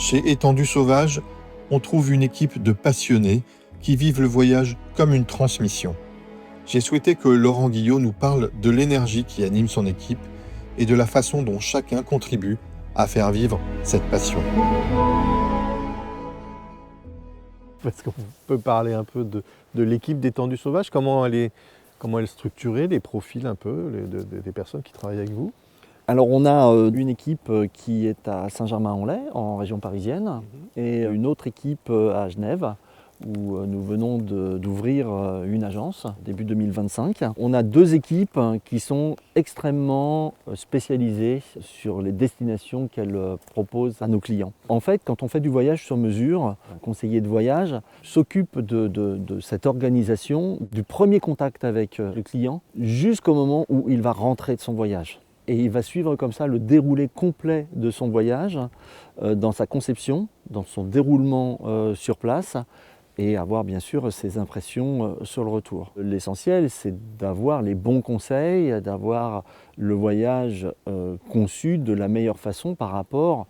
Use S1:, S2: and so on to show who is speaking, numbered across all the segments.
S1: Chez Étendue Sauvage, on trouve une équipe de passionnés qui vivent le voyage comme une transmission. J'ai souhaité que Laurent Guillot nous parle de l'énergie qui anime son équipe et de la façon dont chacun contribue à faire vivre cette passion.
S2: Est-ce qu'on peut parler un peu de l'équipe d'Étendue Sauvage, comment elle est structurée, les profils un peu des personnes qui travaillent avec vous?
S3: Alors on a une équipe qui est à Saint-Germain-en-Laye, en région parisienne, et une autre équipe à Genève, où nous venons d'ouvrir une agence début 2025. On a deux équipes qui sont extrêmement spécialisées sur les destinations qu'elles proposent à nos clients. En fait, quand on fait du voyage sur mesure, un conseiller de voyage s'occupe de cette organisation, du premier contact avec le client jusqu'au moment où il va rentrer de son voyage. Et il va suivre comme ça le déroulé complet de son voyage, dans sa conception, dans son déroulement sur place, et avoir bien sûr ses impressions sur le retour. L'essentiel, c'est d'avoir les bons conseils, d'avoir le voyage conçu de la meilleure façon par rapport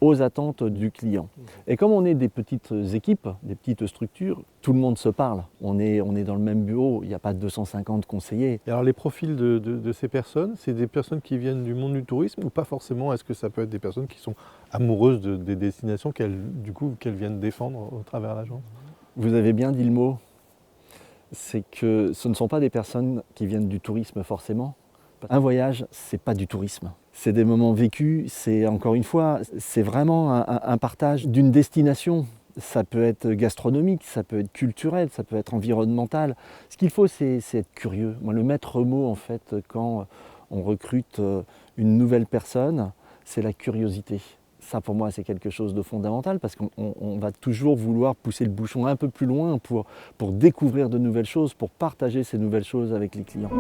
S3: aux attentes du client. Et comme on est des petites équipes, des petites structures, tout le monde se parle. On est dans le même bureau, il n'y a pas 250 conseillers.
S2: Et alors les profils de ces personnes, c'est des personnes qui viennent du monde du tourisme ou pas forcément? Est-ce que ça peut être des personnes qui sont amoureuses des destinations qu'elles viennent défendre au travers de l'agence?
S3: Vous avez bien dit le mot. C'est que ce ne sont pas des personnes qui viennent du tourisme forcément. Un voyage, c'est pas du tourisme. C'est des moments vécus, c'est encore une fois, c'est vraiment un partage d'une destination. Ça peut être gastronomique, ça peut être culturel, ça peut être environnemental. Ce qu'il faut, c'est être curieux. Moi, le maître mot, en fait, quand on recrute une nouvelle personne, c'est la curiosité. Ça, pour moi, c'est quelque chose de fondamental parce qu'on va toujours vouloir pousser le bouchon un peu plus loin pour découvrir de nouvelles choses, pour partager ces nouvelles choses avec les clients.